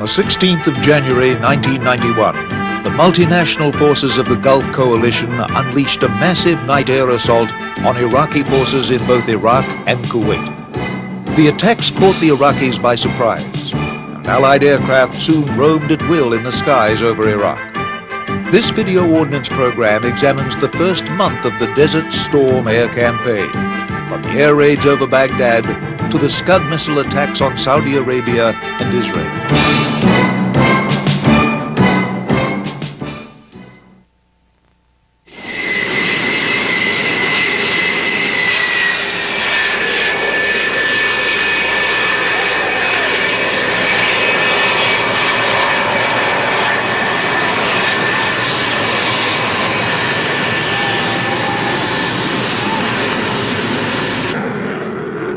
16th of January 1991, the multinational forces of the Gulf Coalition unleashed a massive night air assault on Iraqi forces in both Iraq and Kuwait. The attacks caught the Iraqis by surprise, and Allied aircraft soon roamed at will in the skies over Iraq. This video ordnance program examines the first month of the Desert Storm air campaign, from the air raids over Baghdad to the Scud missile attacks on Saudi Arabia and Israel.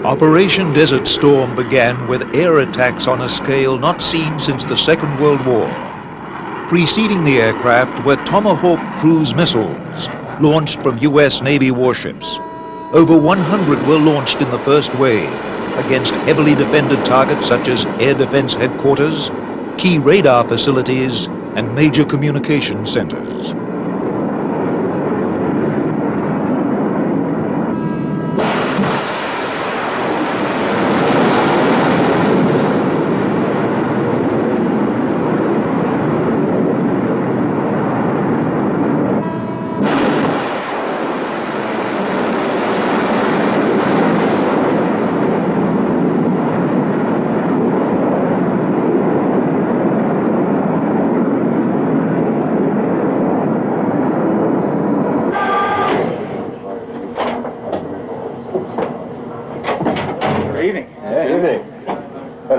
Operation Desert Storm began with air attacks on a scale not seen since the Second World War. Preceding the aircraft were Tomahawk cruise missiles, launched from U.S. Navy warships. Over 100 were launched in the first wave, against heavily defended targets such as Air Defense Headquarters, key radar facilities, and major communication centers.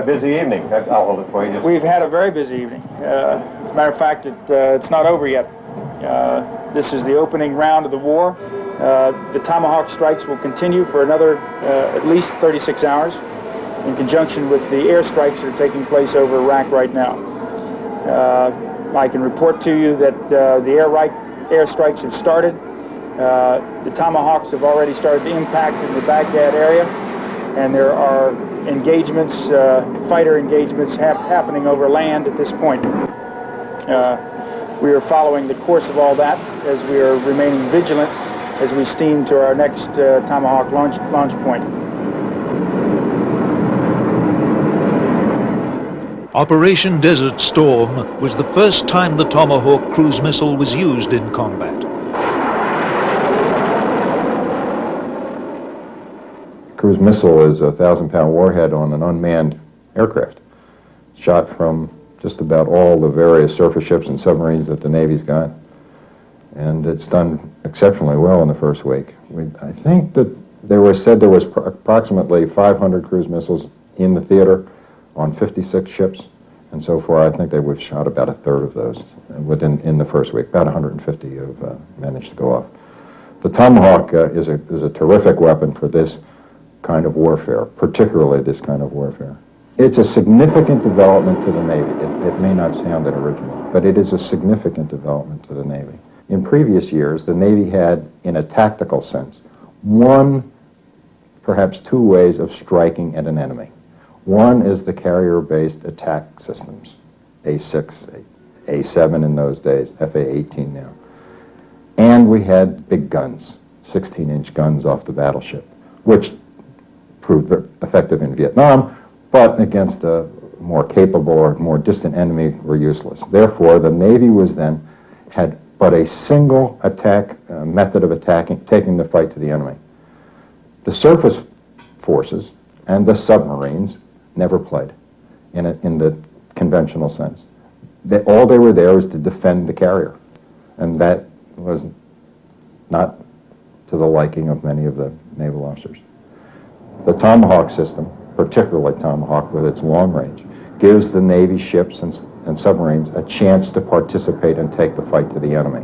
Busy evening. I'll hold it for you. We've had a very busy evening. As a matter of fact, it's not over yet. This is the opening round of the war. The Tomahawk strikes will continue for another at least 36 hours in conjunction with the airstrikes that are taking place over Iraq right now. I can report to you that the airstrikes have started. The Tomahawks have already started to impact in the Baghdad area, and there are engagements, fighter engagements happening over land at this point. We are following the course of all that as we are remaining vigilant as we steam to our next Tomahawk launch point. Operation Desert Storm was the first time the Tomahawk cruise missile was used in combat. Cruise missile is a 1,000-pound warhead on an unmanned aircraft, shot from just about all the various surface ships and submarines that the Navy's got, and it's done exceptionally well in the first week. I think that there was approximately 500 cruise missiles in the theater on 56 ships, and so far I think we've shot about a third of those in the first week. About 150 have managed to go off. The Tomahawk is a terrific weapon for this kind of warfare, particularly this kind of warfare. It's a significant development to the Navy. It may not sound it original, but it is a significant development to the Navy. In previous years, the Navy had, in a tactical sense, one, perhaps two ways of striking at an enemy. One is the carrier-based attack systems, A6, A7 in those days, FA-18 now. And we had big guns, 16-inch guns off the battleship, which proved effective in Vietnam, but against a more capable or more distant enemy were useless. Therefore, the Navy had but a single attack method of taking the fight to the enemy. The surface forces and the submarines never played in the conventional sense. All they were there was to defend the carrier, and that was not to the liking of many of the naval officers. The Tomahawk system, particularly Tomahawk with its long range, gives the Navy ships and submarines a chance to participate and take the fight to the enemy.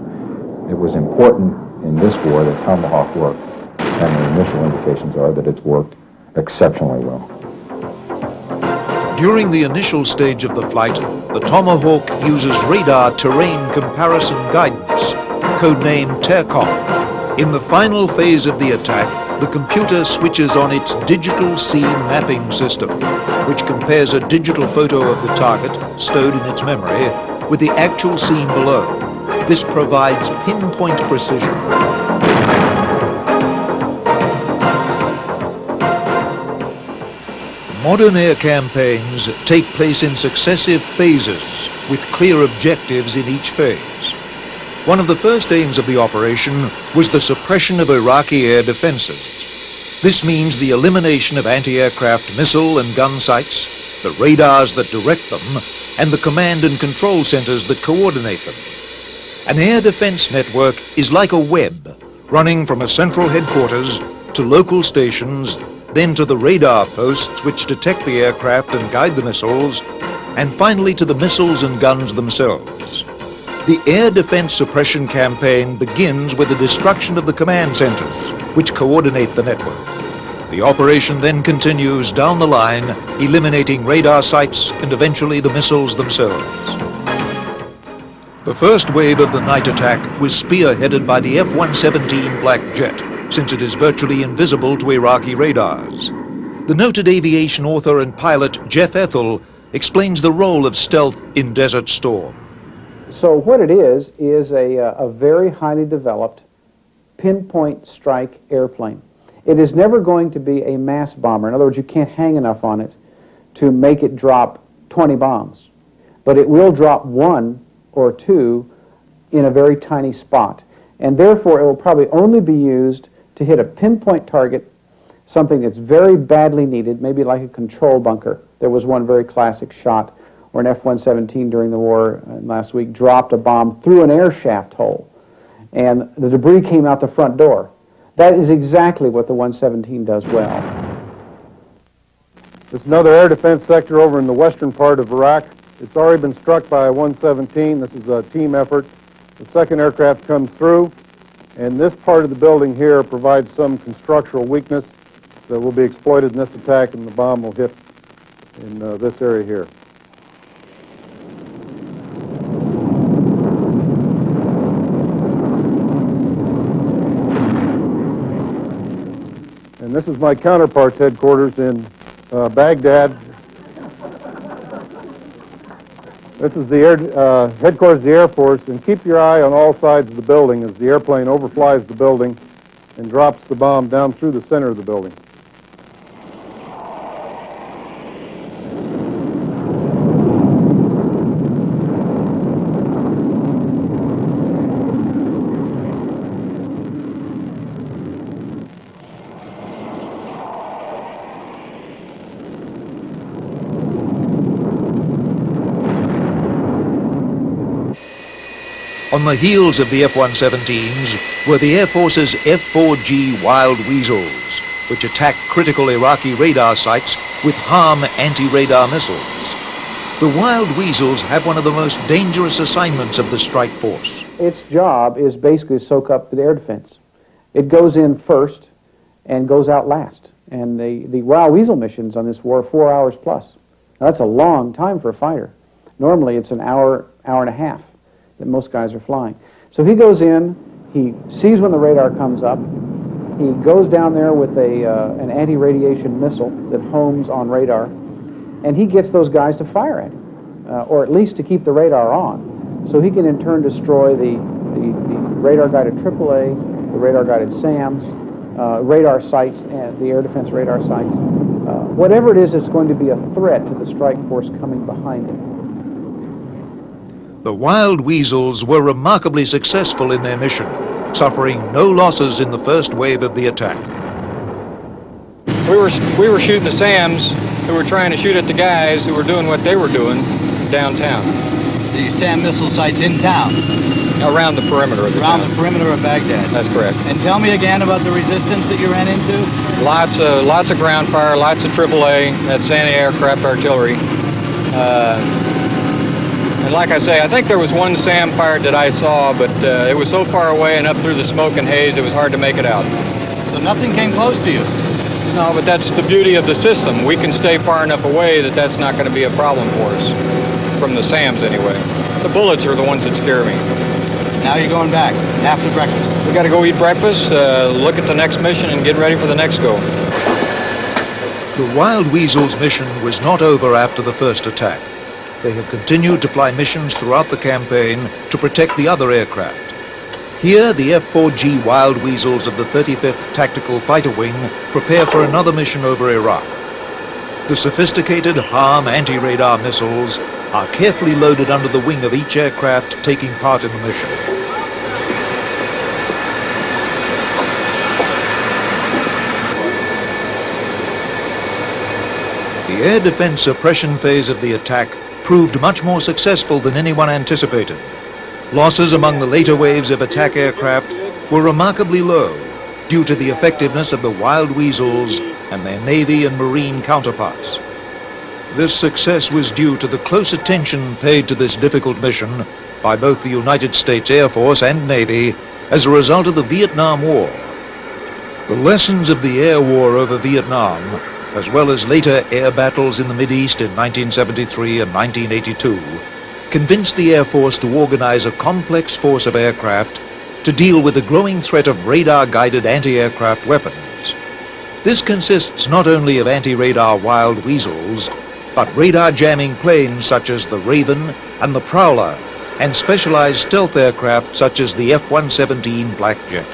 It was important in this war that Tomahawk worked, and the initial indications are that it's worked exceptionally well. During the initial stage of the flight, the Tomahawk uses radar terrain comparison guidance, codenamed TERCOM. In the final phase of the attack, the computer switches on its digital scene mapping system, which compares a digital photo of the target stowed in its memory with the actual scene below. This provides pinpoint precision. Modern air campaigns take place in successive phases with clear objectives in each phase. One of the first aims of the operation was the suppression of Iraqi air defenses. This means the elimination of anti-aircraft missile and gun sites, the radars that direct them, and the command and control centers that coordinate them. An air defense network is like a web, running from a central headquarters to local stations, then to the radar posts which detect the aircraft and guide the missiles, and finally to the missiles and guns themselves. The air defense suppression campaign begins with the destruction of the command centers, which coordinate the network. The operation then continues down the line, eliminating radar sites and eventually the missiles themselves. The first wave of the night attack was spearheaded by the F-117 Black Jet, since it is virtually invisible to Iraqi radars. The noted aviation author and pilot Jeff Ethel explains the role of stealth in Desert Storm. So what it is a very highly developed pinpoint strike airplane. It is never going to be a mass bomber. In other words, you can't hang enough on it to make it drop 20 bombs. But it will drop 1 or 2 in a very tiny spot. And therefore, it will probably only be used to hit a pinpoint target, something that's very badly needed, maybe like a control bunker. There was one very classic shot where an F-117 during the war last week dropped a bomb through an air shaft hole, and the debris came out the front door. That is exactly what the 117 does well. This is another air defense sector over in the western part of Iraq. It's already been struck by a 117. This is a team effort. The second aircraft comes through, and this part of the building here provides some structural weakness that will be exploited in this attack, and the bomb will hit in this area here. And this is my counterpart's headquarters in Baghdad. This is the headquarters of the Air Force, and keep your eye on all sides of the building as the airplane overflies the building and drops the bomb down through the center of the building. On the heels of the F-117s were the Air Force's F-4G Wild Weasels, which attacked critical Iraqi radar sites with HARM anti-radar missiles. The Wild Weasels have one of the most dangerous assignments of the strike force. Its job is basically to soak up the air defense. It goes in first and goes out last. And the Wild Weasel missions on this war are 4 hours plus. Now, that's a long time for a fighter. Normally it's an hour, hour and a half that most guys are flying. So he goes in, he sees when the radar comes up, he goes down there with an anti-radiation missile that homes on radar, and he gets those guys to fire at him, or at least to keep the radar on, so he can in turn destroy the radar-guided AAA, the radar-guided SAMs, radar sites, and the air defense radar sites. Whatever it is, it's going to be a threat to the strike force coming behind him. The Wild Weasels were remarkably successful in their mission, suffering no losses in the first wave of the attack. We were shooting the SAMs who were trying to shoot at the guys who were doing what they were doing downtown. The SAM missile sites in town? Around the perimeter of the town. Around the perimeter of Baghdad? That's correct. And tell me again about the resistance that you ran into? Lots of ground fire, lots of AAA, that's anti-aircraft artillery. And like I say, I think there was one SAM fired that I saw, but it was so far away and up through the smoke and haze, it was hard to make it out. So nothing came close to you? No, but that's the beauty of the system. We can stay far enough away that that's not going to be a problem for us, from the SAMs anyway. The bullets are the ones that scare me. Now you're going back after breakfast. We got to go eat breakfast, look at the next mission, and get ready for the next go. The Wild Weasel's mission was not over after the first attack. They have continued to fly missions throughout the campaign to protect the other aircraft. Here, the F-4G Wild Weasels of the 35th Tactical Fighter Wing prepare for another mission over Iraq. The sophisticated HARM anti-radar missiles are carefully loaded under the wing of each aircraft taking part in the mission. The air defense suppression phase of the attack proved much more successful than anyone anticipated. Losses among the later waves of attack aircraft were remarkably low due to the effectiveness of the Wild Weasels and their Navy and Marine counterparts. This success was due to the close attention paid to this difficult mission by both the United States Air Force and Navy as a result of the Vietnam War. The lessons of the air war over Vietnam, as well as later air battles in the Mideast in 1973 and 1982, convinced the Air Force to organize a complex force of aircraft to deal with the growing threat of radar-guided anti-aircraft weapons. This consists not only of anti-radar Wild Weasels, but radar-jamming planes such as the Raven and the Prowler, and specialized stealth aircraft such as the F-117 Blackjet.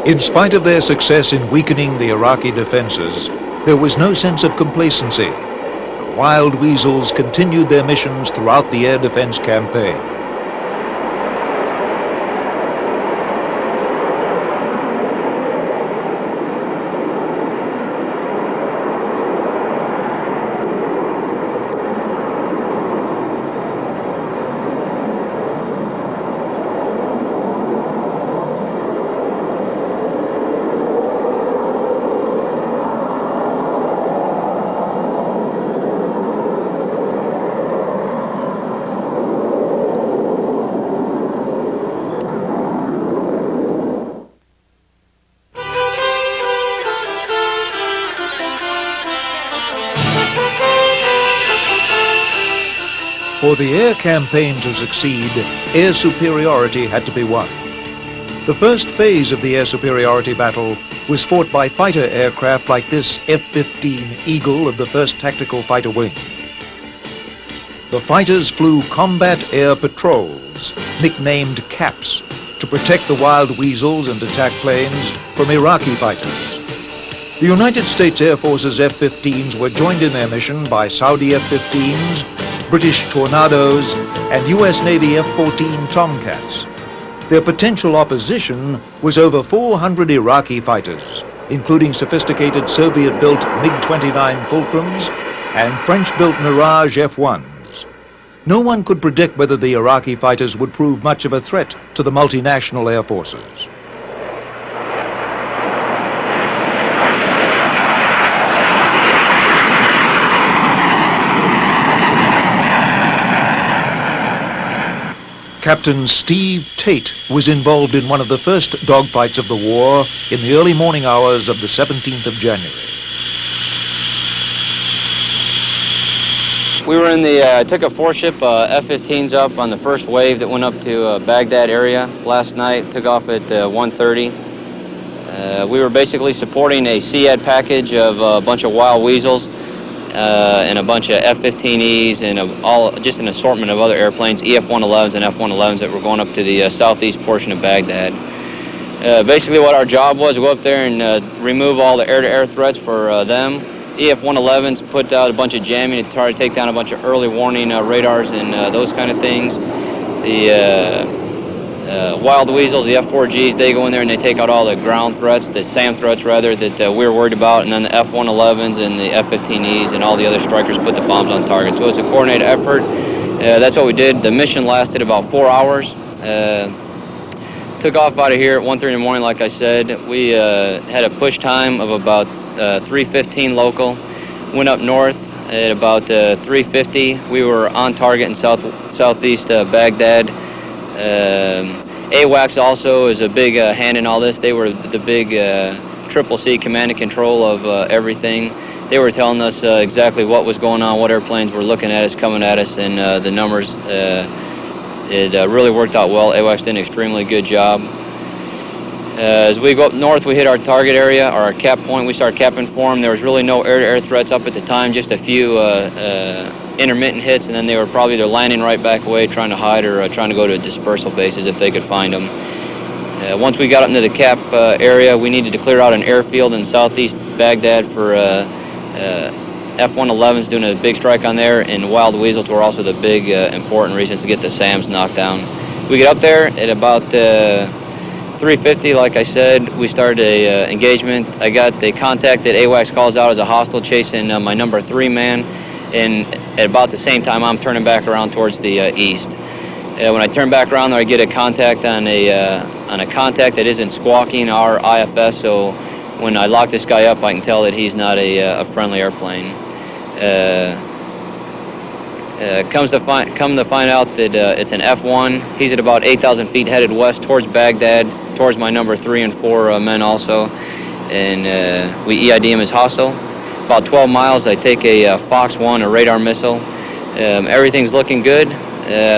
In spite of their success in weakening the Iraqi defenses, there was no sense of complacency. The Wild Weasels continued their missions throughout the air defense campaign. For the air campaign to succeed, air superiority had to be won. The first phase of the air superiority battle was fought by fighter aircraft like this F-15 Eagle of the 1st Tactical Fighter Wing. The fighters flew combat air patrols, nicknamed CAPs, to protect the Wild Weasels and attack planes from Iraqi fighters. The United States Air Force's F-15s were joined in their mission by Saudi F-15s, British Tornadoes, and US Navy F-14 Tomcats. Their potential opposition was over 400 Iraqi fighters, including sophisticated Soviet-built MiG-29 Fulcrums and French-built Mirage F-1s. No one could predict whether the Iraqi fighters would prove much of a threat to the multinational air forces. Captain Steve Tate was involved in one of the first dogfights of the war in the early morning hours of the 17th of January. We were in the, took a 4-ship F-15s up on the first wave that went up to Baghdad area last night, took off at 1:30. We were basically supporting a SEAD package of a bunch of Wild Weasels and a bunch of F-15Es and just an assortment of other airplanes, EF-111s and F-111s that were going up to the southeast portion of Baghdad. Basically what our job was to go up there and remove all the air-to-air threats for them, EF-111s put out a bunch of jamming to try to take down a bunch of early warning radars and those kind of things. The wild weasels, the F-4Gs, they go in there and they take out all the ground threats, the SAM threats rather, that we were worried about, and then the F-111s and the F-15Es and all the other strikers put the bombs on target. So it's a coordinated effort. That's what we did. The mission lasted about 4 hours. Took off out of here at 1:30 in the morning, like I said. We had a push time of about 3:15 local. Went up north at about 3:50. We were on target in southeast Baghdad. AWACS also is a big hand in all this. They were the big Triple C command and control of everything. They were telling us exactly what was going on, what airplanes were looking at us, coming at us, and the numbers. It really worked out well. AWACS did an extremely good job. As we go up north, we hit our target area, our cap point. We started capping for them. There was really no air-to-air threats up at the time, just a few intermittent hits, and then they were probably either landing right back away, trying to hide, or trying to go to dispersal bases if they could find them. Once we got up into the cap area, we needed to clear out an airfield in southeast Baghdad for F-111s doing a big strike on there, and wild weasels were also the big important reasons to get the SAMs knocked down. We get up there at about 3:50, like I said. We started a engagement. I got the contact that AWACS calls out as a hostile chasing my number 3 man, and at about the same time I'm turning back around towards the east. When I turn back around there, I get a contact on a contact that isn't squawking our IFS, so when I lock this guy up, I can tell that he's not a friendly airplane. Come to find out that it's an F-1. He's at about 8,000 feet headed west towards Baghdad, towards my number 3 and 4 men also, and we EID him as hostile. About 12 miles, I take a Fox 1, a radar missile. Everything's looking good.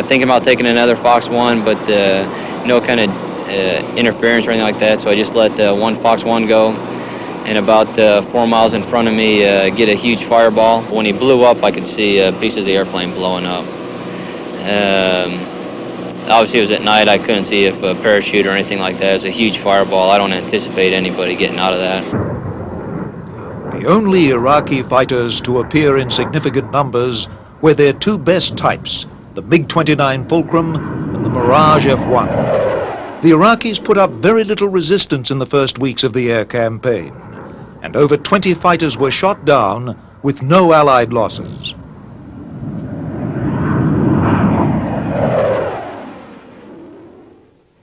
Thinking about taking another Fox 1, but no kind of interference or anything like that, so I just let one Fox 1 go. And about 4 miles in front of me, get a huge fireball. When he blew up, I could see pieces of the airplane blowing up. Obviously, it was at night. I couldn't see if a parachute or anything like that. It was a huge fireball. I don't anticipate anybody getting out of that. The only Iraqi fighters to appear in significant numbers were their 2 best types, the MiG-29 Fulcrum and the Mirage F-1. The Iraqis put up very little resistance in the first weeks of the air campaign, and over 20 fighters were shot down with no Allied losses.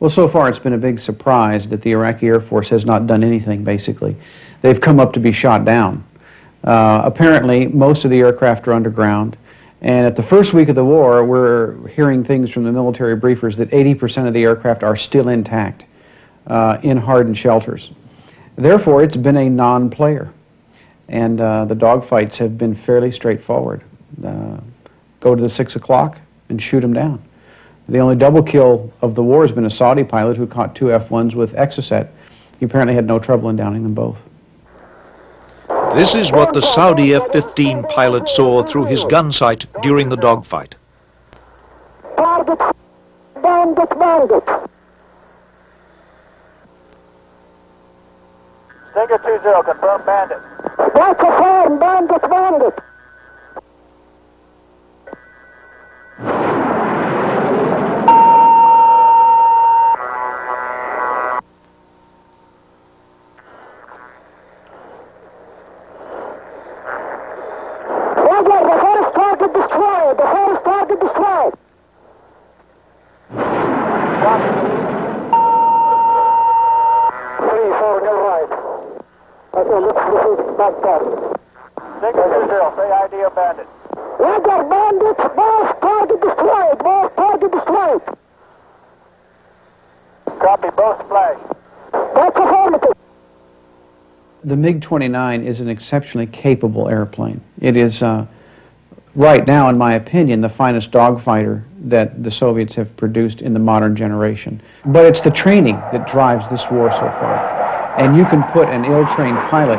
Well, so far it's been a big surprise that the Iraqi Air Force has not done anything, basically. They've come up to be shot down. Apparently, most of the aircraft are underground, and at the first week of the war, we're hearing things from the military briefers that 80% of the aircraft are still intact in hardened shelters. Therefore, it's been a non-player, and the dogfights have been fairly straightforward. Go to the 6 o'clock and shoot them down. The only double kill of the war has been a Saudi pilot who caught 2 F-1s with Exocet. He apparently had no trouble in downing them both. This is what the Saudi F-15 pilot saw through his gun sight during the dogfight. Target, bandit. Stinger 20, confirm bandit. That's a farm, bandit. The first target destroyed. 3-4, no right. Okay, let's proceed back there. Stinger 20, say ID of bandit. Roger, bandit, both target destroyed. Copy, both flash. That's affirmative. The MiG-29 is an exceptionally capable airplane. It is right now, in my opinion, the finest dogfighter that the Soviets have produced in the modern generation. But it's the training that drives this war so far. And you can put an ill-trained pilot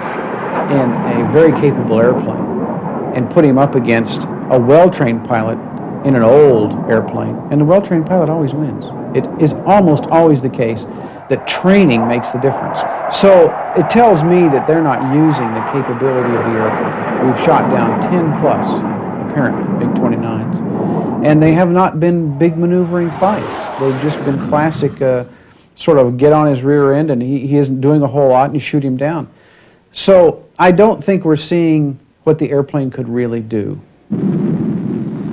in a very capable airplane and put him up against a well-trained pilot in an old airplane, and the well-trained pilot always wins. It is almost always the case that training makes the difference. So it tells me that they're not using the capability of the airplane. We've shot down 10 plus, apparently, MiG-29s, and they have not been big maneuvering fights. They've just been classic sort of get on his rear end and he isn't doing a whole lot and you shoot him down. So I don't think we're seeing what the airplane could really do.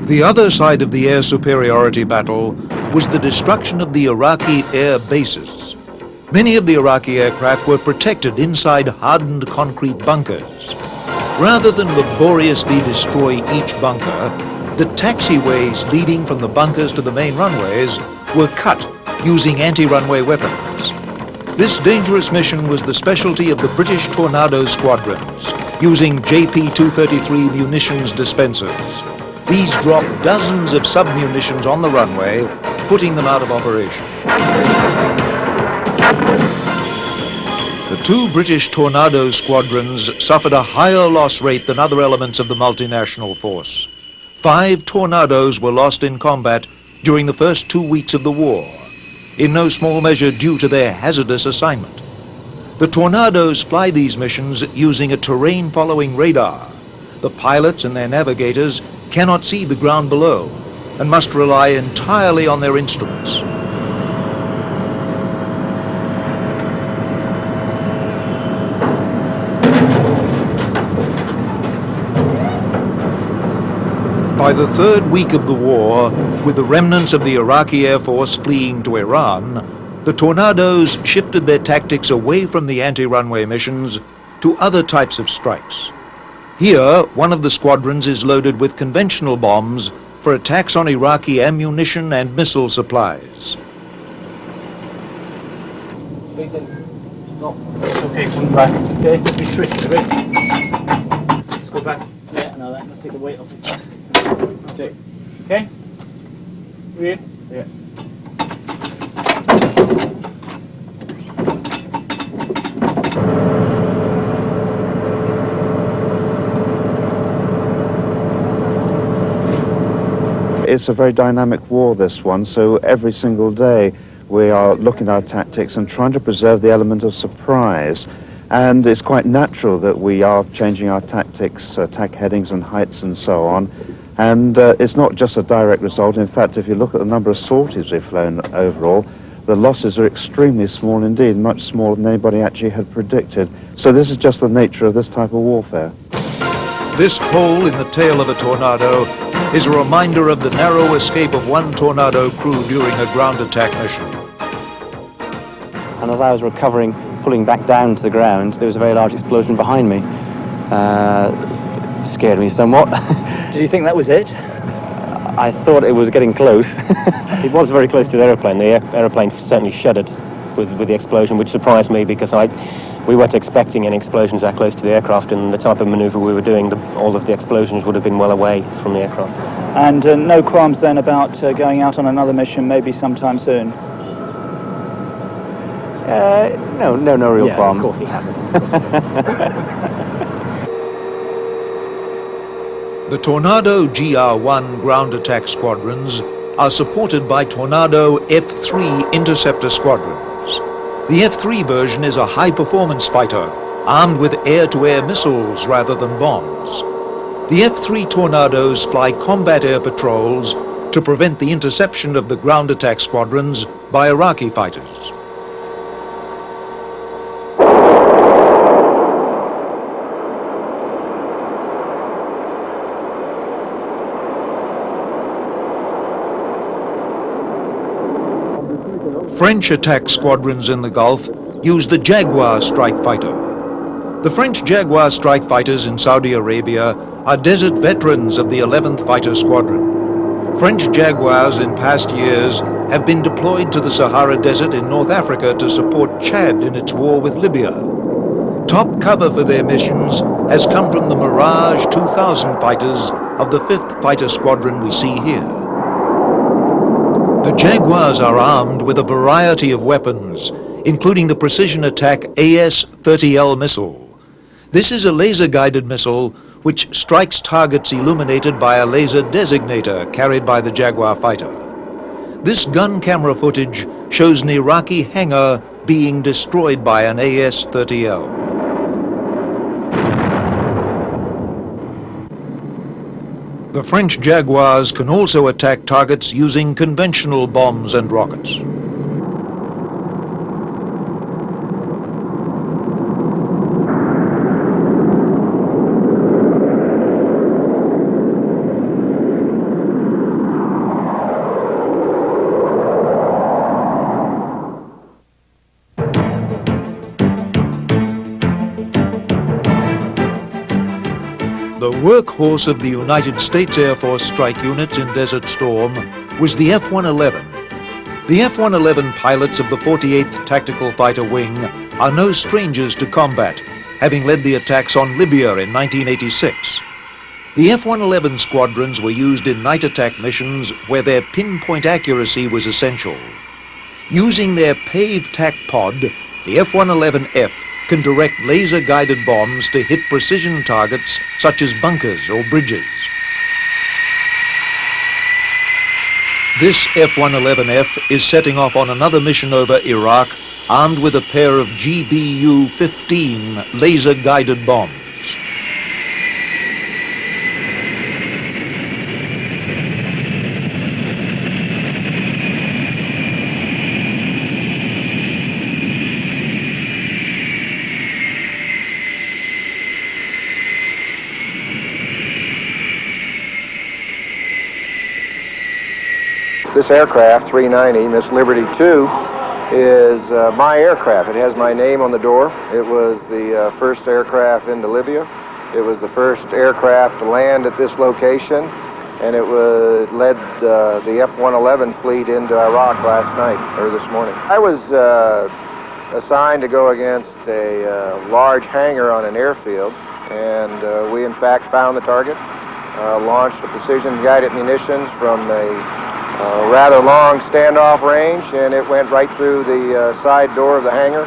The other side of the air superiority battle was the destruction of the Iraqi air bases. Many of the Iraqi aircraft were protected inside hardened concrete bunkers. Rather than laboriously destroy each bunker, the taxiways leading from the bunkers to the main runways were cut using anti-runway weapons. This dangerous mission was the specialty of the British Tornado squadrons, using JP-233 munitions dispensers. These dropped dozens of sub-munitions on the runway, putting them out of operation. The two British Tornado squadrons suffered a higher loss rate than other elements of the multinational force. 5 Tornadoes were lost in combat during the first 2 weeks of the war, in no small measure due to their hazardous assignment. The Tornadoes fly these missions using a terrain-following radar. The pilots and their navigators cannot see the ground below and must rely entirely on their instruments. By the third week of the war, with the remnants of the Iraqi Air Force fleeing to Iran, the Tornadoes shifted their tactics away from the anti-runway missions to other types of strikes. Here, one of the squadrons is loaded with conventional bombs for attacks on Iraqi ammunition and missile supplies. Stop. It's okay, come back. Okay, be twisted a bit. Let's go back. Yeah, no, let's take the weight off it. That's it. Okay? We're in? Yeah. It's a very dynamic war, this one, so every single day we are looking at our tactics and trying to preserve the element of surprise. And it's quite natural that we are changing our tactics, attack headings and heights and so on. And it's not just a direct result. In fact, if you look at the number of sorties we've flown overall, the losses are extremely small indeed, much smaller than anybody actually had predicted. So this is just the nature of this type of warfare. This hole in the tail of a tornado is a reminder of the narrow escape of one Tornado crew during a ground attack mission. And as I was recovering, pulling back down to the ground, there was a very large explosion behind me. Scared me somewhat. Did you think that was it? I thought it was getting close. It was very close to the aeroplane. The aeroplane certainly shuddered with the explosion, which surprised me because we weren't expecting any explosions that close to the aircraft, and the type of manoeuvre we were doing, all of the explosions would have been well away from the aircraft. And no qualms then about going out on another mission maybe sometime soon? No real qualms. Of course he hasn't. The Tornado GR-1 ground attack squadrons are supported by Tornado F-3 interceptor squadrons. The F-3 version is a high-performance fighter, armed with air-to-air missiles rather than bombs. The F-3 Tornadoes fly combat air patrols to prevent the interception of the ground attack squadrons by Iraqi fighters. French attack squadrons in the Gulf use the Jaguar strike fighter. The French Jaguar strike fighters in Saudi Arabia are desert veterans of the 11th Fighter Squadron. French Jaguars in past years have been deployed to the Sahara Desert in North Africa to support Chad in its war with Libya. Top cover for their missions has come from the Mirage 2000 fighters of the 5th Fighter Squadron we see here. The Jaguars are armed with a variety of weapons, including the precision attack AS-30L missile. This is a laser-guided missile which strikes targets illuminated by a laser designator carried by the Jaguar fighter. This gun camera footage shows an Iraqi hangar being destroyed by an AS-30L. The French Jaguars can also attack targets using conventional bombs and rockets. The workhorse of the United States Air Force strike units in Desert Storm was the F-111. The F-111 pilots of the 48th Tactical Fighter Wing are no strangers to combat, having led the attacks on Libya in 1986. The F-111 squadrons were used in night attack missions where their pinpoint accuracy was essential. Using their PAVE TAC pod, the F-111F can direct laser-guided bombs to hit precision targets such as bunkers or bridges. This F-111F is setting off on another mission over Iraq, armed with a pair of GBU-15 laser-guided bombs. This aircraft, 390, Miss Liberty II, is my aircraft. It has my name on the door. It was the first aircraft into Libya. It was the first aircraft to land at this location, and it led the F-111 fleet into Iraq last night, or this morning. I was assigned to go against a large hangar on an airfield, and we in fact found the target, launched a precision-guided munitions from a rather long standoff range, and it went right through the side door of the hangar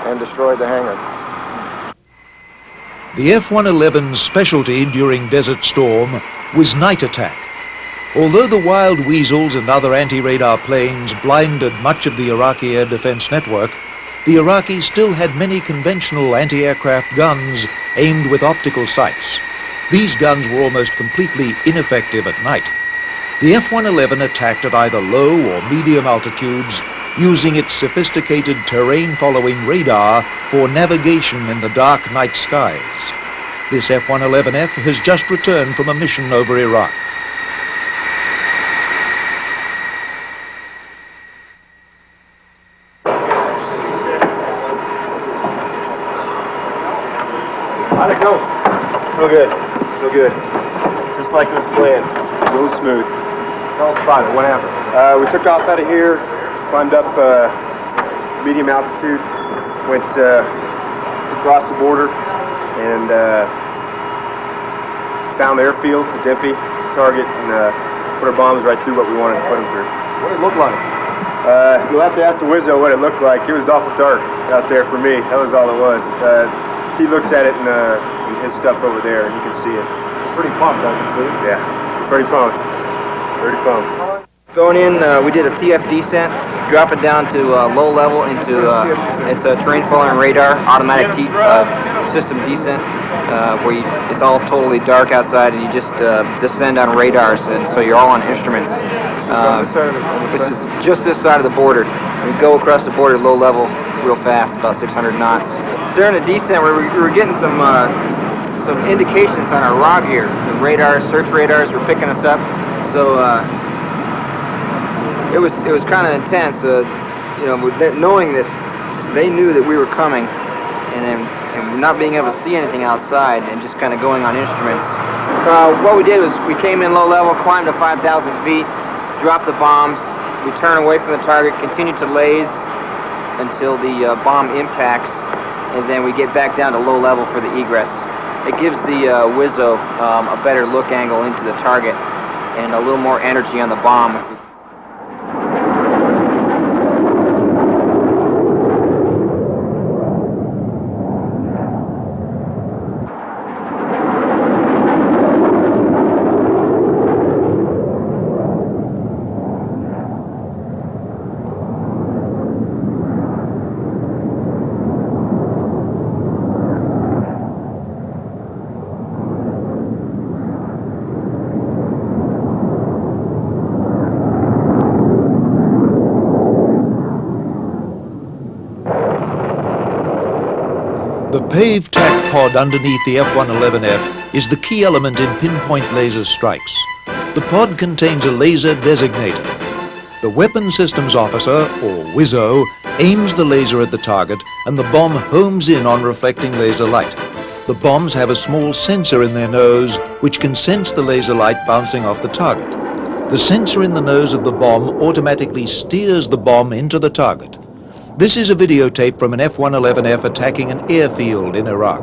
and destroyed the hangar. The F-111's specialty during Desert Storm was night attack. Although the Wild Weasels and other anti-radar planes blinded much of the Iraqi air defense network, the Iraqis still had many conventional anti-aircraft guns aimed with optical sights. These guns were almost completely ineffective at night. The F-111 attacked at either low or medium altitudes, using its sophisticated terrain-following radar for navigation in the dark night skies. This F-111F has just returned from a mission over Iraq. How'd it go? No good. No good. Just like it was planned. Real smooth. Tell us about it. What happened? We took off out of here, climbed up medium altitude, went across the border, and found the airfield, the Dimpy target, and put our bombs right through what we wanted to put them through. What did it look like? You'll have to ask the Wizzo what it looked like. It was awful dark out there for me. That was all it was. He looks at it in his stuff over there, and you can see it. Pretty pumped, I can see. Yeah, pretty pumped. Pretty pumped. Going in, we did a TF descent, drop it down to low level into it's a terrain following radar, automatic system descent, where it's all totally dark outside and you just descend on radars, and so you're all on instruments. This is just this side of the border. We go across the border low level real fast, about 600 knots. During the descent, we were getting some indications on our raw gear. The radars, search radars were picking us up. So it was kind of intense, knowing that they knew that we were coming, and not being able to see anything outside, and just kind of going on instruments. What we did was we came in low level, climbed to 5,000 feet, dropped the bombs, we turn away from the target, continue to laze until the bomb impacts, and then we get back down to low level for the egress. It gives the Wizzo a better look angle into the target, and a little more energy on the bomb. The pave tack pod underneath the F-111F is the key element in pinpoint laser strikes. The pod contains a laser designator. The Weapon Systems Officer, or WISO, aims the laser at the target and the bomb homes in on reflecting laser light. The bombs have a small sensor in their nose which can sense the laser light bouncing off the target. The sensor in the nose of the bomb automatically steers the bomb into the target. This is a videotape from an F-111F attacking an airfield in Iraq.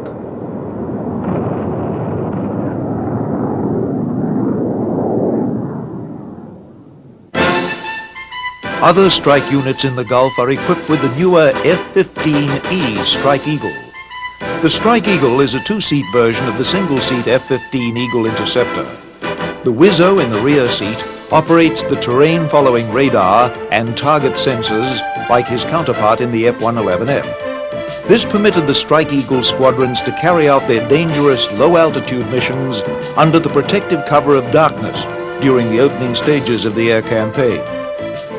Other strike units in the Gulf are equipped with the newer F-15E Strike Eagle. The Strike Eagle is a two-seat version of the single-seat F-15 Eagle Interceptor. The WISO in the rear seat operates the terrain-following radar and target sensors like his counterpart in the F-111F. This permitted the Strike Eagle squadrons to carry out their dangerous low-altitude missions under the protective cover of darkness during the opening stages of the air campaign.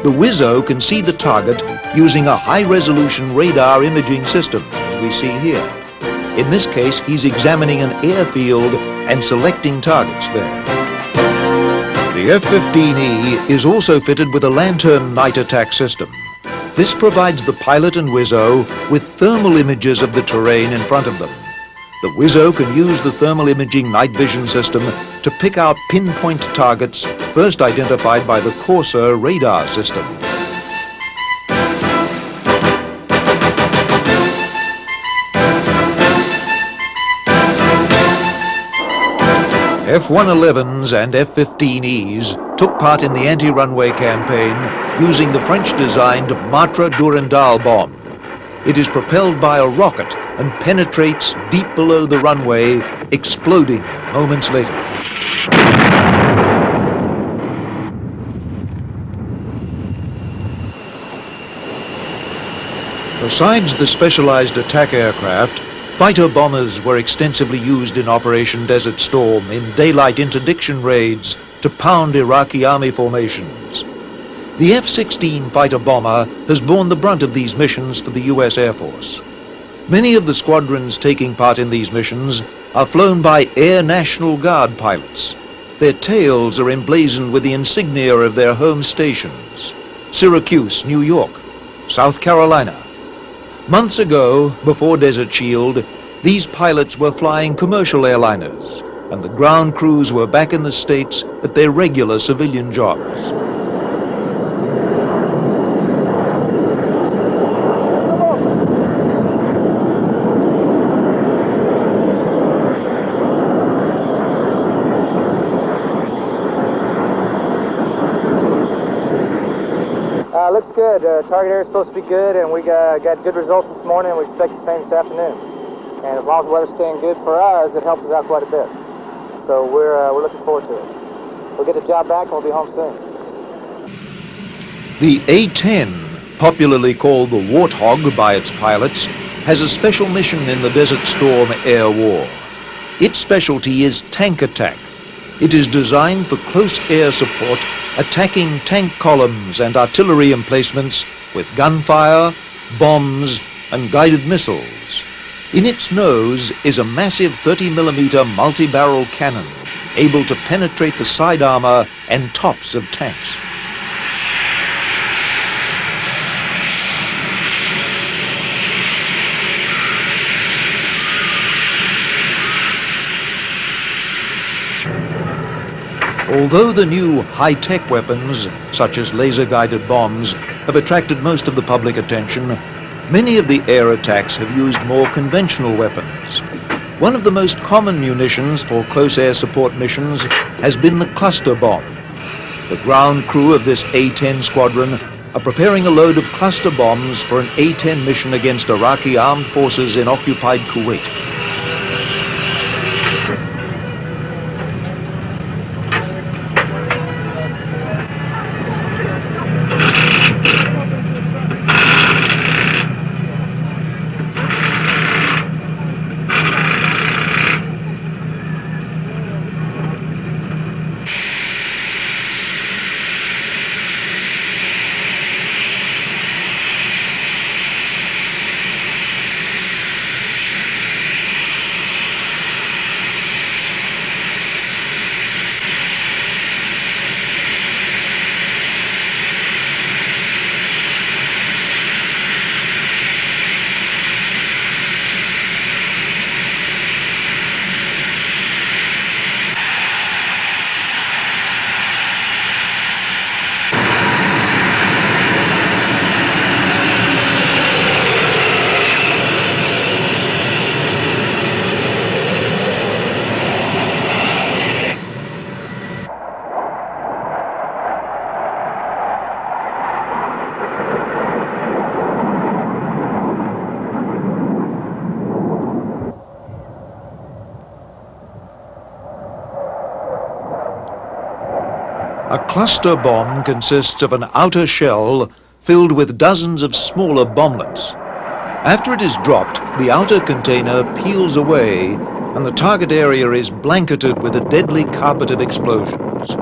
The WISO can see the target using a high-resolution radar imaging system, as we see here. In this case, he's examining an airfield and selecting targets there. The F-15E is also fitted with a lantern night attack system. This provides the pilot and WISO with thermal images of the terrain in front of them. The WISO can use the thermal imaging night vision system to pick out pinpoint targets first identified by the Corsair radar system. F-111s and F-15Es took part in the anti-runway campaign using the French-designed Matra Durandal bomb. It is propelled by a rocket and penetrates deep below the runway, exploding moments later. Besides the specialized attack aircraft, fighter bombers were extensively used in Operation Desert Storm in daylight interdiction raids to pound Iraqi army formations. The F-16 fighter bomber has borne the brunt of these missions for the U.S. Air Force. Many of the squadrons taking part in these missions are flown by Air National Guard pilots. Their tails are emblazoned with the insignia of their home stations: Syracuse, New York, South Carolina. Months ago, before Desert Shield, these pilots were flying commercial airliners, and the ground crews were back in the States at their regular civilian jobs. Looks good. Target area is supposed to be good, and we got good results this morning, and we expect the same this afternoon. And as long as the weather's staying good for us, it helps us out quite a bit. So we're looking forward to it. We'll get the job back, and we'll be home soon. The A-10, popularly called the Warthog by its pilots, has a special mission in the Desert Storm air war. Its specialty is tank attack. It is designed for close air support, attacking tank columns and artillery emplacements with gunfire, bombs, and guided missiles. In its nose is a massive 30mm multi-barrel cannon, able to penetrate the side armor and tops of tanks. Although the new high-tech weapons, such as laser-guided bombs, have attracted most of the public attention, many of the air attacks have used more conventional weapons. One of the most common munitions for close air support missions has been the cluster bomb. The ground crew of this A-10 squadron are preparing a load of cluster bombs for an A-10 mission against Iraqi armed forces in occupied Kuwait. A cluster bomb consists of an outer shell filled with dozens of smaller bomblets. After it is dropped, the outer container peels away and the target area is blanketed with a deadly carpet of explosions.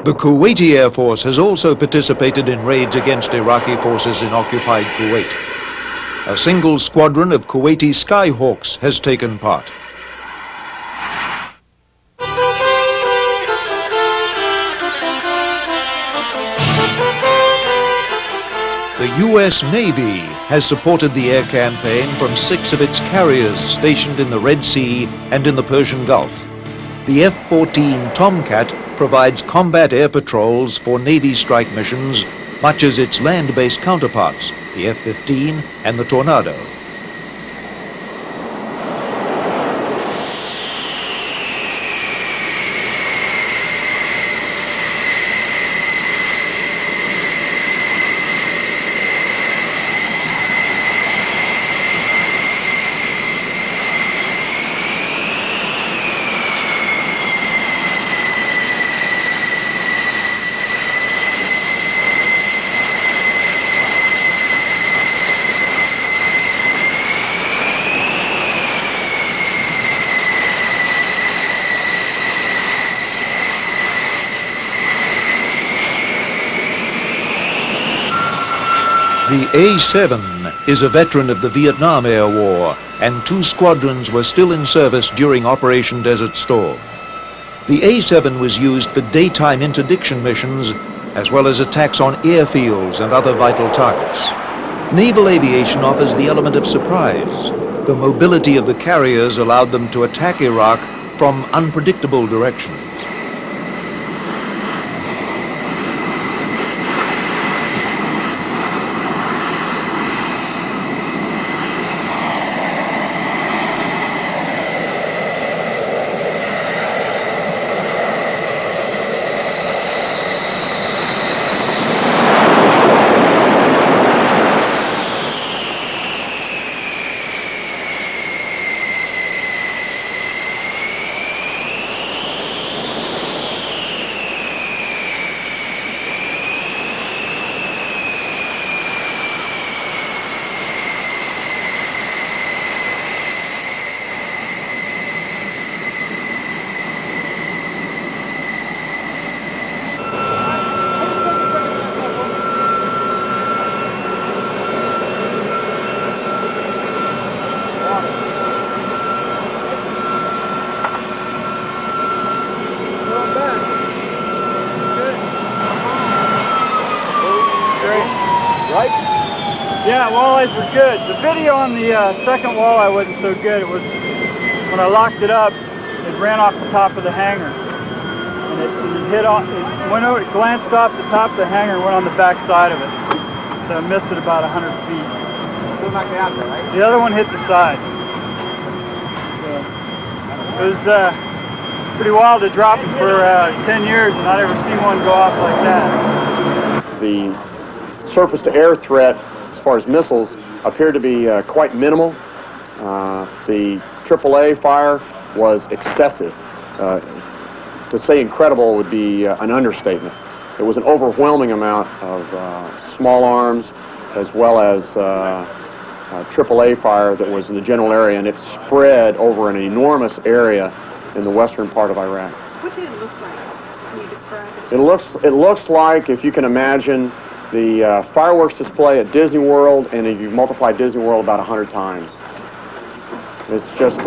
The Kuwaiti Air Force has also participated in raids against Iraqi forces in occupied Kuwait. A single squadron of Kuwaiti Skyhawks has taken part. The U.S. Navy has supported the air campaign from 6 of its carriers stationed in the Red Sea and in the Persian Gulf. The F-14 Tomcat provides combat air patrols for Navy strike missions, much as its land-based counterparts, the F-15 and the Tornado. The A-7 is a veteran of the Vietnam Air War, and 2 squadrons were still in service during Operation Desert Storm. The A-7 was used for daytime interdiction missions, as well as attacks on airfields and other vital targets. Naval aviation offers the element of surprise. The mobility of the carriers allowed them to attack Iraq from unpredictable directions. Yeah, walleyes were good. The video on the second walleye wasn't so good. It was when I locked it up, it ran off the top of the hanger, and it hit off. It went over, it glanced off the top of the hanger and went on the back side of it. So I missed it about 100 feet. The other one hit the side. So it was pretty wild to drop them for 10 years and not ever seen one go off like that. The surface-to-air threat, as far as missiles, appeared to be quite minimal. The AAA fire was excessive. To say incredible would be an understatement. It was an overwhelming amount of small arms as well as AAA fire that was in the general area, and it spread over an enormous area in the western part of Iraq. What did it look like? Can you describe it? It looks like, if you can imagine, the fireworks display at Disney World, and if you multiply Disney World about 100 times. It's just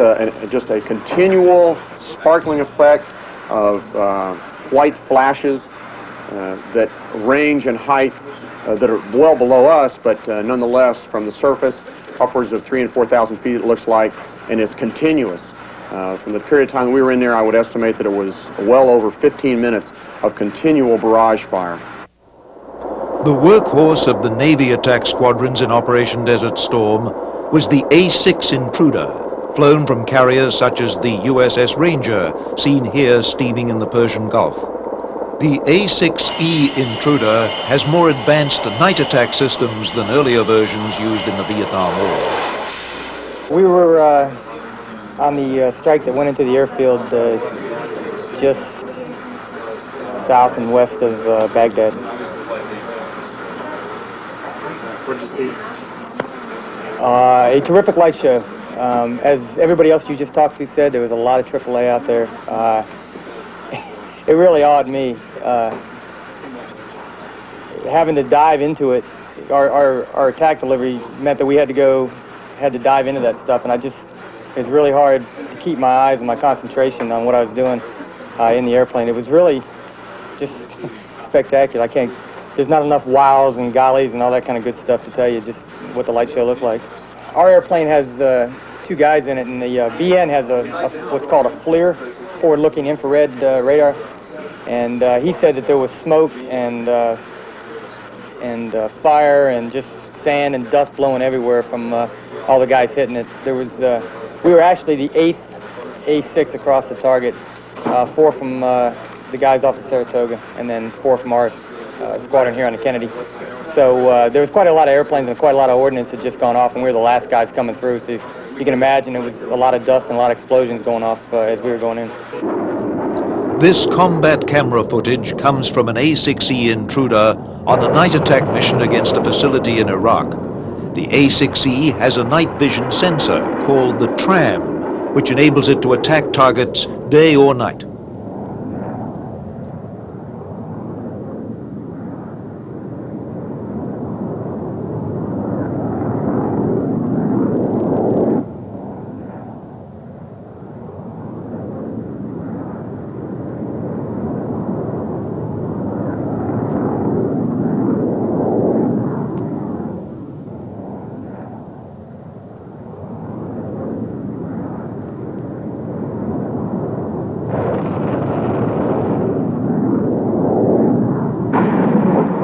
a continual sparkling effect of white flashes that range in height that are well below us, but nonetheless from the surface upwards of 3,000 and 4,000 feet it looks like, and it's continuous. From the period of time we were in there, I would estimate that it was well over 15 minutes of continual barrage fire. The workhorse of the Navy attack squadrons in Operation Desert Storm was the A-6 Intruder, flown from carriers such as the USS Ranger, seen here steaming in the Persian Gulf. The A6E Intruder has more advanced night attack systems than earlier versions used in the Vietnam War. We were on the strike that went into the airfield just south and west of Baghdad. What did you see? A terrific light show. As everybody else you just talked to said, there was a lot of AAA out there. It really awed me. Having to dive into it, our attack delivery meant that we had to dive into that stuff, and it was really hard to keep my eyes and my concentration on what I was doing in the airplane. It was really just spectacular. There's not enough wows and gollies and all that kind of good stuff to tell you just what the light show looked like. Our airplane has two guys in it, and the BN has what's called a FLIR, forward-looking infrared radar, and he said that there was smoke and fire and just sand and dust blowing everywhere from all the guys hitting it. We were actually the 8th A6 across the target, 4 from the guys off the Saratoga, and then 4 from our squadron here on the Kennedy. So there was quite a lot of airplanes and quite a lot of ordnance had just gone off, and we were the last guys coming through. So you can imagine it was a lot of dust and a lot of explosions going off as we were going in. This combat camera footage comes from an A6E Intruder on a night attack mission against a facility in Iraq. The A6E has a night vision sensor called the TRAM, which enables it to attack targets day or night.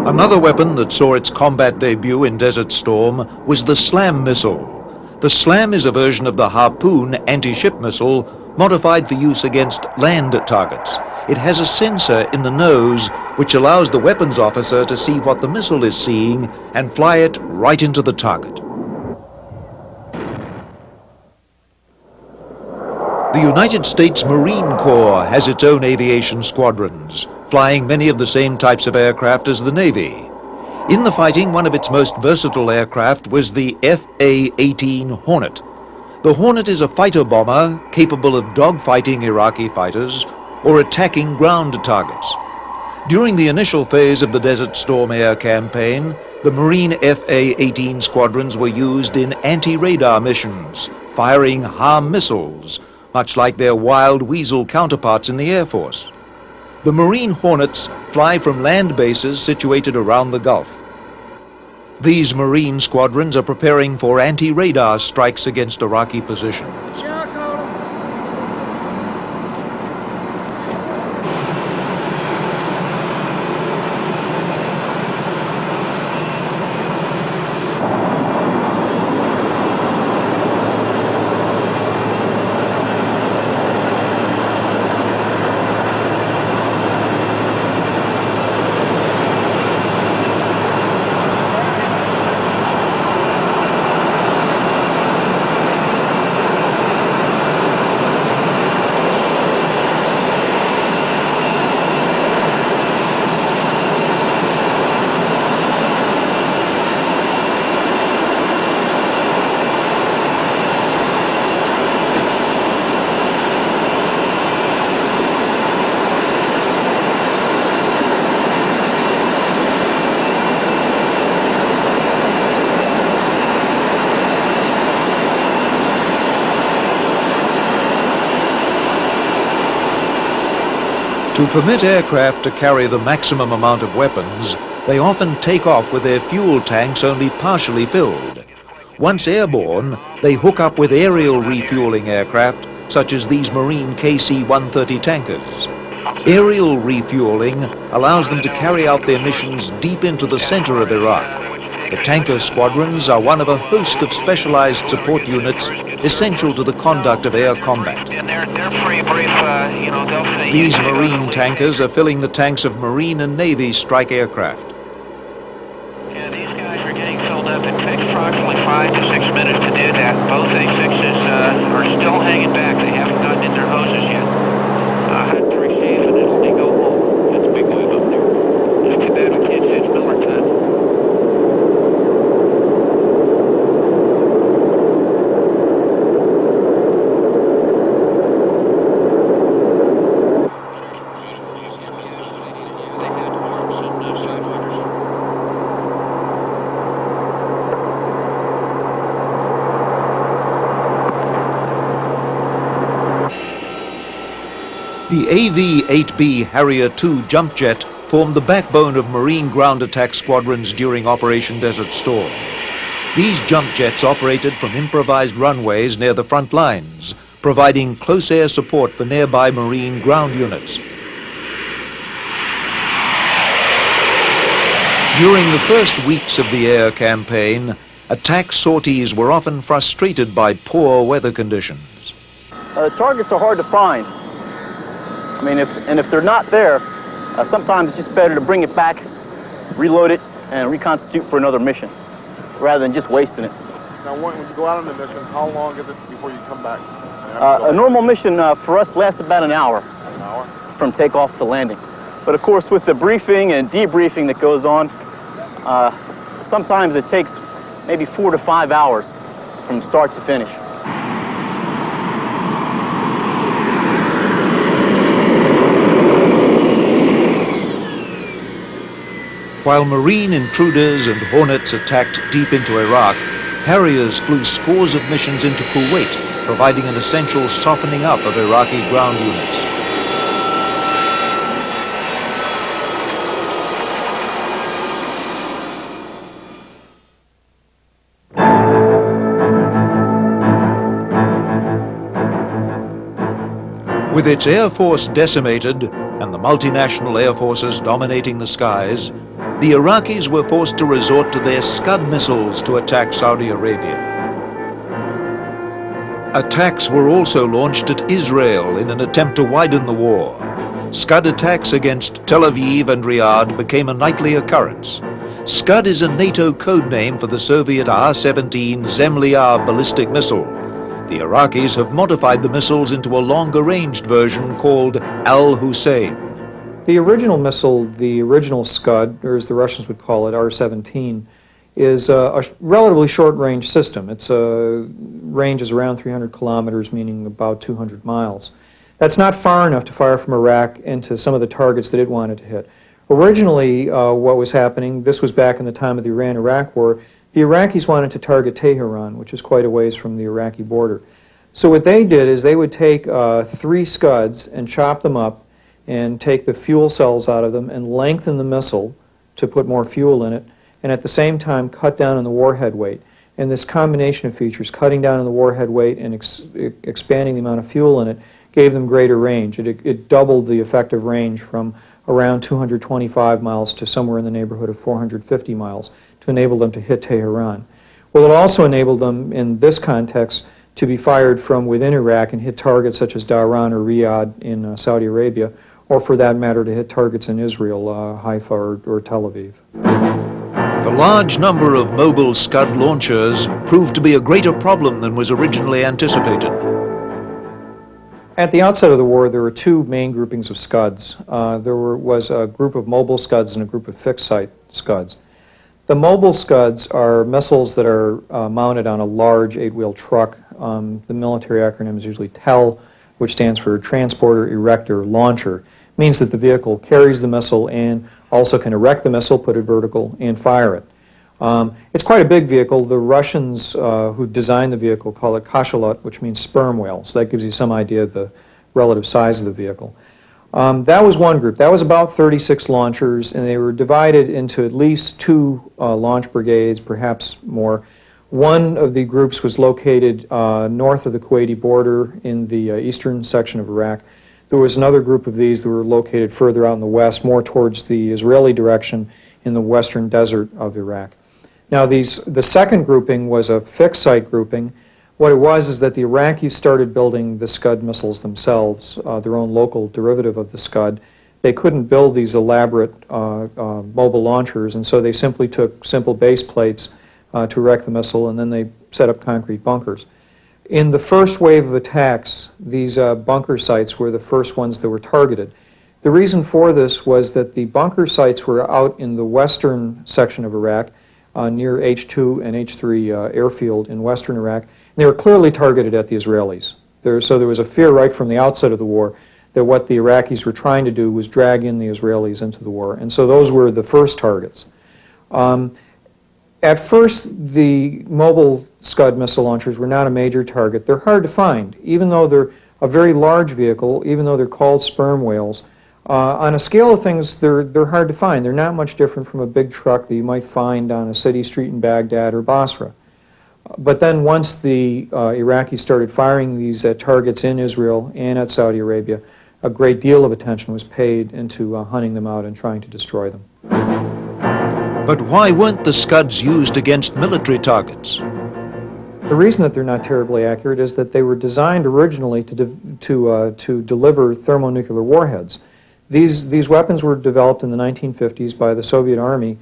Another weapon that saw its combat debut in Desert Storm was the SLAM missile. The SLAM is a version of the Harpoon anti-ship missile modified for use against land targets. It has a sensor in the nose which allows the weapons officer to see what the missile is seeing and fly it right into the target. The United States Marine Corps has its own aviation squadrons, flying many of the same types of aircraft as the Navy. In the fighting, one of its most versatile aircraft was the FA-18 Hornet. The Hornet is a fighter bomber capable of dogfighting Iraqi fighters or attacking ground targets. During the initial phase of the Desert Storm air campaign, the Marine FA-18 squadrons were used in anti-radar missions, firing HARM missiles, much like their Wild Weasel counterparts in the Air Force. The Marine Hornets fly from land bases situated around the Gulf. These Marine squadrons are preparing for anti-radar strikes against Iraqi positions. To permit aircraft to carry the maximum amount of weapons, they often take off with their fuel tanks only partially filled. Once airborne, they hook up with aerial refueling aircraft, such as these Marine KC-130 tankers. Aerial refueling allows them to carry out their missions deep into the center of Iraq. The tanker squadrons are one of a host of specialized support units essential to the conduct of air combat. And they're pretty brief, you know, they'll say... These marine tankers are filling the tanks of Marine and Navy strike aircraft. Yeah, these guys are getting filled up. It takes approximately 5 to 6 minutes to do that. Both A6s are still hanging back. They haven't gotten in their hoses yet. Had to receive it as they go home. That's a big move up there. Just too bad we can't use Miller time. The AV-8B Harrier II jump jet formed the backbone of Marine ground attack squadrons during Operation Desert Storm. These jump jets operated from improvised runways near the front lines, providing close air support for nearby Marine ground units. During the first weeks of the air campaign, attack sorties were often frustrated by poor weather conditions. Targets are hard to find. I mean, if they're not there, sometimes it's just better to bring it back, reload it, and reconstitute for another mission, rather than just wasting it. Now, when you go out on a mission, how long is it before you come back? A normal mission for us lasts about an hour. An hour? From takeoff to landing. But of course, with the briefing and debriefing that goes on, sometimes it takes maybe 4 to 5 hours from start to finish. While Marine intruders and Hornets attacked deep into Iraq, Harriers flew scores of missions into Kuwait, providing an essential softening up of Iraqi ground units. With its air force decimated and the multinational air forces dominating the skies, the Iraqis were forced to resort to their Scud missiles to attack Saudi Arabia. Attacks were also launched at Israel in an attempt to widen the war. Scud attacks against Tel Aviv and Riyadh became a nightly occurrence. Scud is a NATO code name for the Soviet R-17 Zemlya ballistic missile. The Iraqis have modified the missiles into a longer-ranged version called Al-Hussein. The original missile, the original Scud, or as the Russians would call it, R-17, is a relatively short-range system. Its range is around 300 kilometers, meaning about 200 miles. That's not far enough to fire from Iraq into some of the targets that it wanted to hit. Originally, what was happening, this was back in the time of the Iran-Iraq War, the Iraqis wanted to target Tehran, which is quite a ways from the Iraqi border. So what they did is they would take 3 Scuds and chop them up and take the fuel cells out of them and lengthen the missile to put more fuel in it, and at the same time cut down on the warhead weight. And this combination of features, cutting down on the warhead weight and expanding the amount of fuel in it, gave them greater range. It doubled the effective range from around 225 miles to somewhere in the neighborhood of 450 miles to enable them to hit Tehran. Well, it also enabled them, in this context, to be fired from within Iraq and hit targets such as Dhahran or Riyadh in Saudi Arabia, or for that matter to hit targets in Israel, Haifa or Tel Aviv. The large number of mobile Scud launchers proved to be a greater problem than was originally anticipated. At the outset of the war, there were 2 main groupings of Scuds. There was a group of mobile Scuds and a group of fixed-site Scuds. The mobile Scuds are missiles that are mounted on a large 8-wheel truck. The military acronym is usually TEL, which stands for Transporter, Erector, Launcher. It means that the vehicle carries the missile and also can erect the missile, put it vertical, and fire it. It's quite a big vehicle. The Russians who designed the vehicle call it Kashalot, which means sperm whale, so that gives you some idea of the relative size of the vehicle. That was one group. That was about 36 launchers, and they were divided into at least 2 launch brigades, perhaps more. One of the groups was located north of the Kuwaiti border in the eastern section of Iraq. There was another group of these that were located further out in the west, more towards the Israeli direction in the western desert of Iraq. Now the second grouping was a fixed site grouping. What it was is that the Iraqis started building the Scud missiles themselves, their own local derivative of the Scud. They couldn't build these elaborate mobile launchers, and so they simply took simple base plates to erect the missile, and then they set up concrete bunkers. In the first wave of attacks, these bunker sites were the first ones that were targeted. The reason for this was that the bunker sites were out in the western section of Iraq, near H2 and H3 airfield in western Iraq. And they were clearly targeted at the Israelis. So there was a fear right from the outset of the war that what the Iraqis were trying to do was drag in the Israelis into the war. And so those were the first targets. At first, the mobile Scud missile launchers were not a major target. They're hard to find. Even though they're a very large vehicle, even though they're called sperm whales, on a scale of things, they're hard to find. They're not much different from a big truck that you might find on a city street in Baghdad or Basra. But then once the Iraqis started firing these at targets in Israel and at Saudi Arabia, a great deal of attention was paid into hunting them out and trying to destroy them. But why weren't the Scuds used against military targets? The reason that they're not terribly accurate is that they were designed originally to deliver thermonuclear warheads. These weapons were developed in the 1950s by the Soviet Army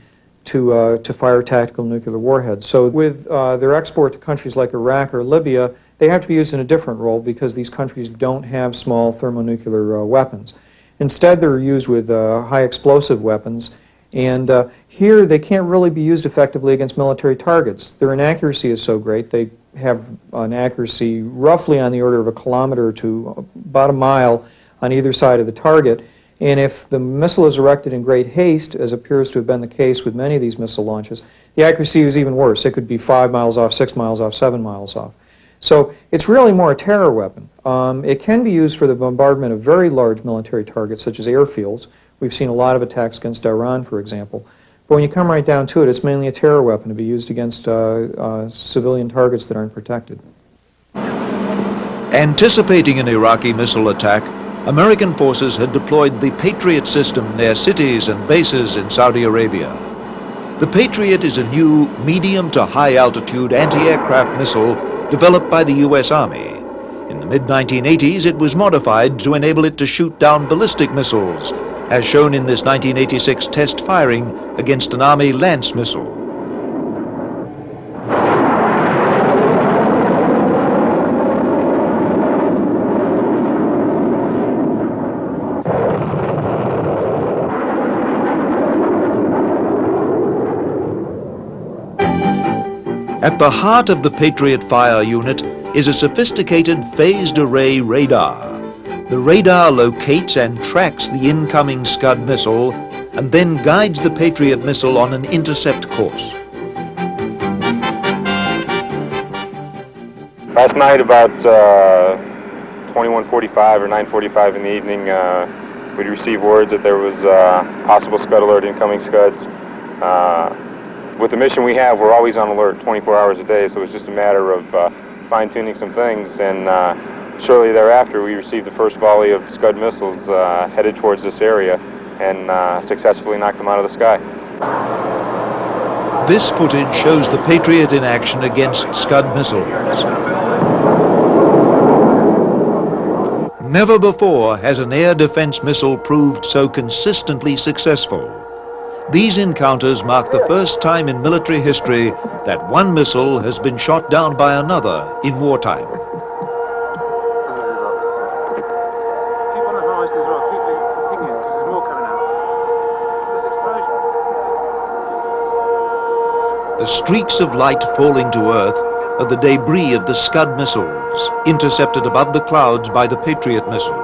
to fire tactical nuclear warheads. So with their export to countries like Iraq or Libya, they have to be used in a different role because these countries don't have small thermonuclear weapons. Instead, they're used with high explosive weapons, and here they can't really be used effectively against military targets. Their inaccuracy is so great. They have an accuracy roughly on the order of a kilometer to about a mile on either side of the target. And if the missile is erected in great haste, as appears to have been the case with many of these missile launches, the accuracy is even worse. It could be 5 miles off, 6 miles off, 7 miles off. So it's really more a terror weapon. It can be used for the bombardment of very large military targets, such as airfields. We've seen a lot of attacks against Iran, for example. But when you come right down to it, it's mainly a terror weapon to be used against civilian targets that aren't protected. Anticipating an Iraqi missile attack, American forces had deployed the Patriot system near cities and bases in Saudi Arabia. The Patriot is a new medium to high altitude anti-aircraft missile developed by the U.S. Army. In the mid-1980s, it was modified to enable it to shoot down ballistic missiles, as shown in this 1986 test firing against an Army Lance missile. At the heart of the Patriot fire unit is a sophisticated phased array radar. The radar locates and tracks the incoming Scud missile and then guides the Patriot missile on an intercept course. Last night about 21:45 or 9:45 in the evening, we received words that there was possible Scud alert, incoming Scuds. With the mission we have, we're always on alert 24 hours a day, so it's just a matter of fine-tuning some things, and shortly thereafter we received the first volley of Scud missiles headed towards this area and successfully knocked them out of the sky. This footage shows the Patriot in action against Scud missiles. Never before has an air defense missile proved so consistently successful. These encounters mark the first time in military history that one missile has been shot down by another in wartime. The streaks of light falling to earth are the debris of the Scud missiles, intercepted above the clouds by the Patriot missiles.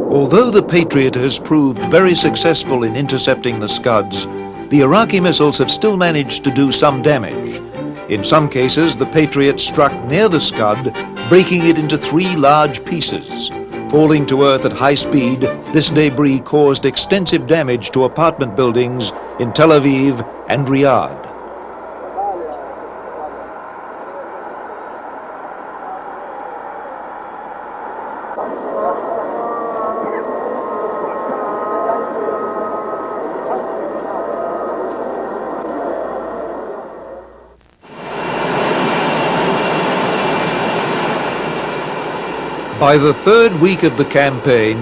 Although the Patriot has proved very successful in intercepting the Scuds, the Iraqi missiles have still managed to do some damage. In some cases, the Patriot struck near the Scud, breaking it into 3 large pieces. Falling to earth at high speed, this debris caused extensive damage to apartment buildings in Tel Aviv and Riyadh. By the third week of the campaign,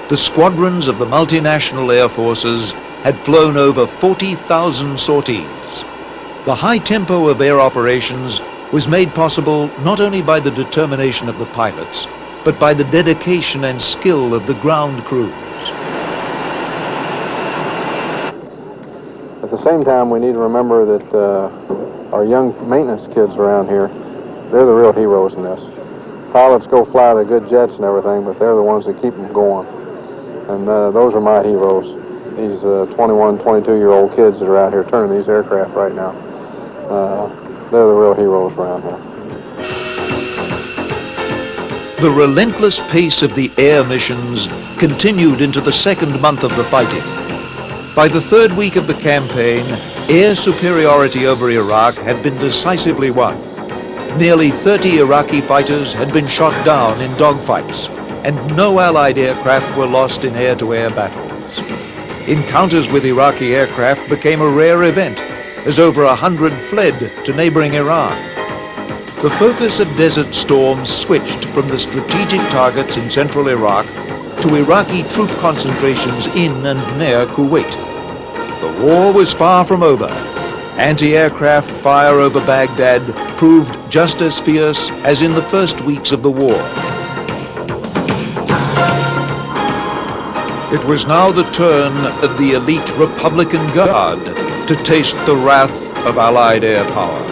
the squadrons of the multinational air forces had flown over 40,000 sorties. The high tempo of air operations was made possible not only by the determination of the pilots, but by the dedication and skill of the ground crews. At the same time, we need to remember that our young maintenance kids around here, they're the real heroes in this. Pilots go fly the good jets and everything, but they're the ones that keep them going. And those are my heroes. These 21, 22-year-old kids that are out here turning these aircraft right now. They're the real heroes around here. The relentless pace of the air missions continued into the second month of the fighting. By the third week of the campaign, air superiority over Iraq had been decisively won. Nearly 30 Iraqi fighters had been shot down in dogfights, and no Allied aircraft were lost in air-to-air battles. Encounters with Iraqi aircraft became a rare event, as over 100 fled to neighboring Iran. The focus of Desert Storm switched from the strategic targets in central Iraq to Iraqi troop concentrations in and near Kuwait. The war was far from over. Anti-aircraft fire over Baghdad proved just as fierce as in the first weeks of the war. It was now the turn of the elite Republican Guard to taste the wrath of Allied air power.